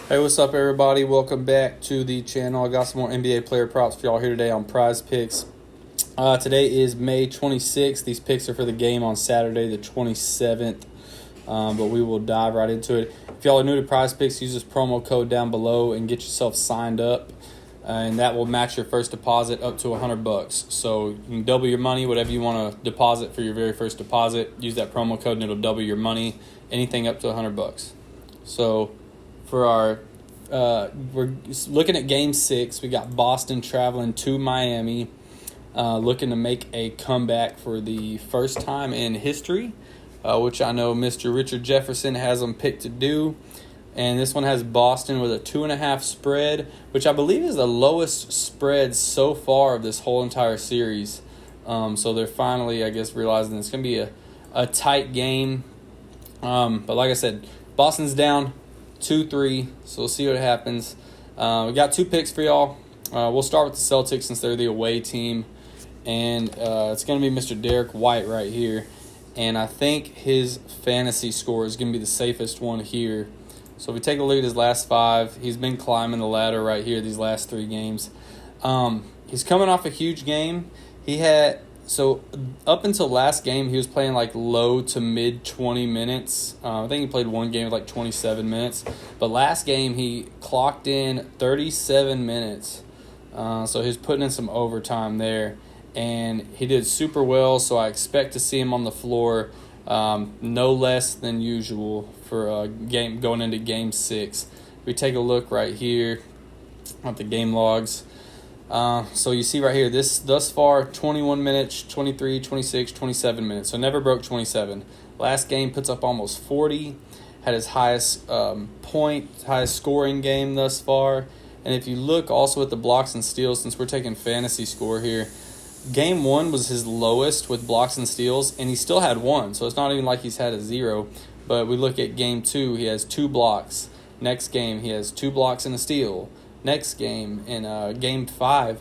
Hey, what's up, everybody? Welcome back to the channel. I got some more NBA player props for y'all here today on PrizePicks. Today is May 26th. These picks are for the game on Saturday, the 27th, but we will dive right into it. If y'all are new to PrizePicks, use this promo code down below and get yourself signed up, and that will match your first deposit up to $100. So you can double your money, whatever you want to deposit for your very first deposit. Use that promo code and it'll double your money, anything up to $100. So for our we're looking at Game 6. We got Boston traveling to Miami, looking to make a comeback for the first time in history, which I know Mr. Richard Jefferson has them picked to do. And this one has Boston with a 2.5 spread, which I believe is the lowest spread so far of this whole entire series. So they're finally, I guess, realizing it's going to be a tight game. But like I said, Boston's down 2-3, so we'll see what happens. We got two picks for y'all. We'll start with the Celtics since they're the away team, and it's going to be Mr. Derek White right here, and I think his fantasy score is going to be the safest one here. So if we take a look at his last 5, he's been climbing the ladder right here these last 3 games. He's coming off a huge game. So up until last game, he was playing like low to mid 20 minutes. I think he played one game with like 27 minutes. But last game, he clocked in 37 minutes. So he's putting in some overtime there. And he did super well, so I expect to see him on the floor no less than usual for a game going into Game 6. We take a look right here at the game logs. So you see right here, this thus far, 21 minutes, 23, 26, 27 minutes. So never broke 27. Last game puts up almost 40. Had his highest highest scoring game thus far. And if you look also at the blocks and steals, since we're taking fantasy score here, Game 1 was his lowest with blocks and steals, and he still had 1. So it's not even like he's had a 0. But we look at Game 2, he has 2 blocks. Next game, he has 2 blocks and a steal. Next game, in Game 4,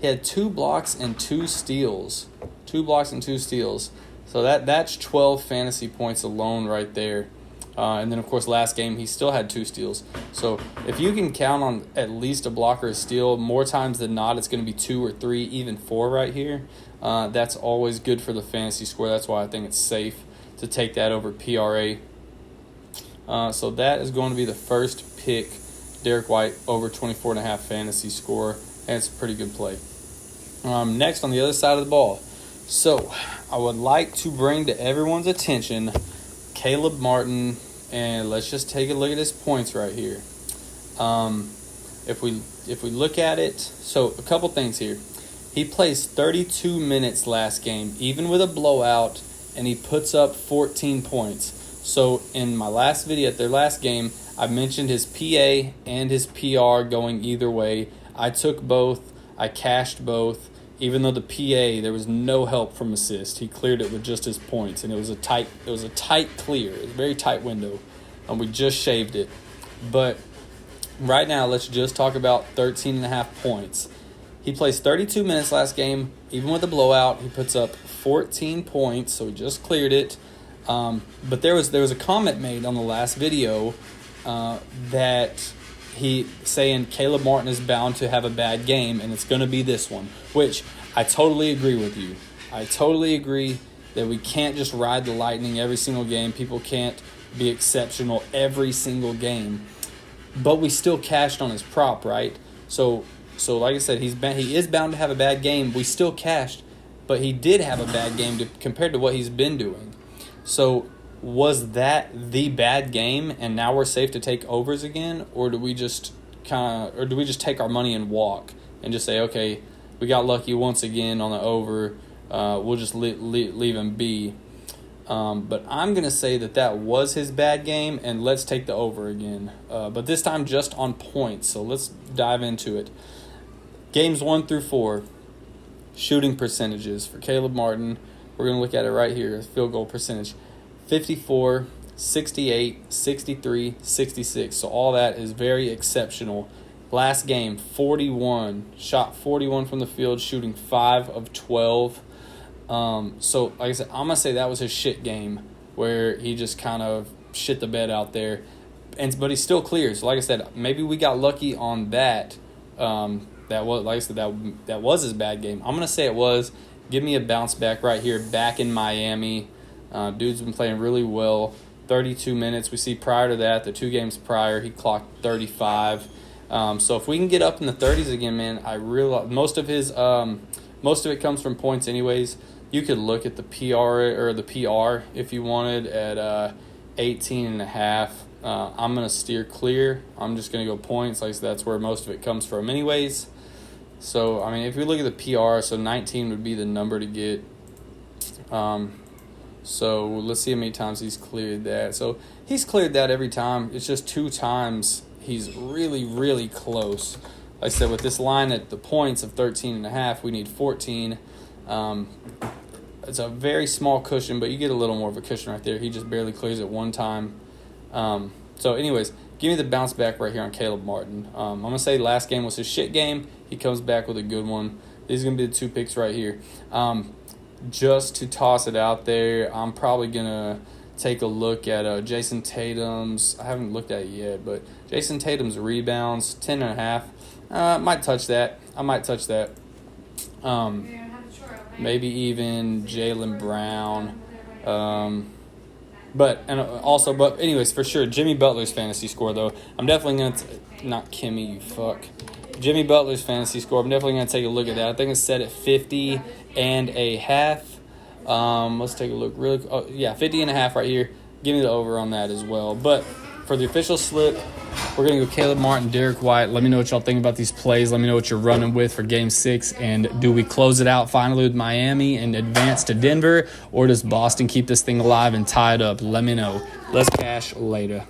he had 2 blocks and 2 steals. 2 blocks and 2 steals. So that's 12 fantasy points alone right there. And then, of course, last game, he still had 2 steals. So if you can count on at least a block or a steal, more times than not, it's going to be 2 or 3, even 4 right here. That's always good for the fantasy score. That's why I think it's safe to take that over PRA. So that is going to be the first pick. Derek White over 24.5 fantasy score, and it's a pretty good play. Next, on the other side of the ball. So I would like to bring to everyone's attention Caleb Martin, and let's just take a look at his points right here. If we look at it, so a couple things here. He plays 32 minutes last game, even with a blowout, and he puts up 14 points. So in my last video at their last game, I mentioned his PA and his PR going either way. I took both. I cashed both. Even though the PA, there was no help from assist. He cleared it with just his points, and it was a tight clear. It was a very tight window, and we just shaved it. But right now, let's just talk about 13.5 points. He plays 32 minutes last game. Even with a blowout, he puts up 14 points, so he just cleared it. But there was a comment made on the last video that he saying Caleb Martin is bound to have a bad game, and it's going to be this one, which I totally agree with you. I totally agree that we can't just ride the lightning every single game. People can't be exceptional every single game, but we still cashed on his prop, right? So like I said, he is bound to have a bad game. We still cashed, but he did have a bad game compared to what he's been doing. So was that the bad game, and now we're safe to take overs again, or do we just take our money and walk and just say, okay, we got lucky once again on the over, we'll just leave him be? But I'm gonna say that was his bad game, and let's take the over again. But this time just on points. So let's dive into it. Games 1 through 4, shooting percentages for Caleb Martin. We're gonna look at it right here. Field goal percentage. 54, 68, 63, 66. So all that is very exceptional. Last game, 41. Shot 41 from the field, shooting 5 of 12. So, like I said, I'm going to say that was his shit game where he just kind of shit the bed out there. but he still clears. Like I said, maybe we got lucky on that. That was, like I said, that was his bad game. I'm gonna say it was. Give me a bounce back right here, back in Miami. Dude's been playing really well. 32 minutes. We see prior to that, the 2 games prior, he clocked 35. So if we can get up in the 30s again, man, I realize most of it comes from points anyways. You could look at the PR if you wanted at 18.5. I'm going to steer clear. I'm just going to go points. Like I said, that's where most of it comes from anyways. So, I mean, if we look at the PR, so 19 would be the number to get. So let's see how many times he's cleared that. So he's cleared that every time. It's just 2 times he's really, really close. Like I said, with this line at the points of 13.5, we need 14. It's a very small cushion, but you get a little more of a cushion right there. He just barely clears it 1 time. So anyways, give me the bounce back right here on Caleb Martin. I'm going to say last game was his shit game. He comes back with a good one. These are going to be the 2 picks right here. Just to toss it out there, I'm probably going to take a look at Jason Tatum's. I haven't looked at it yet, but Jason Tatum's rebounds, 10.5. Might touch that. I might touch that. Maybe even Jaylen Brown. But anyways, for sure, Jimmy Butler's fantasy score, though. I'm definitely going to, not Kimmy, you fuck. Jimmy Butler's fantasy score, I'm definitely going to take a look at that. I think it's set at 50.5. Let's take a look 50.5 right here. Give me the over on that as well. But for the official slip, we're going to go Caleb Martin, Derek White. Let me know what y'all think about these plays. Let me know what you're running with for Game 6. And do we close it out finally with Miami and advance to Denver? Or does Boston keep this thing alive and tie it up? Let me know. Let's cash later.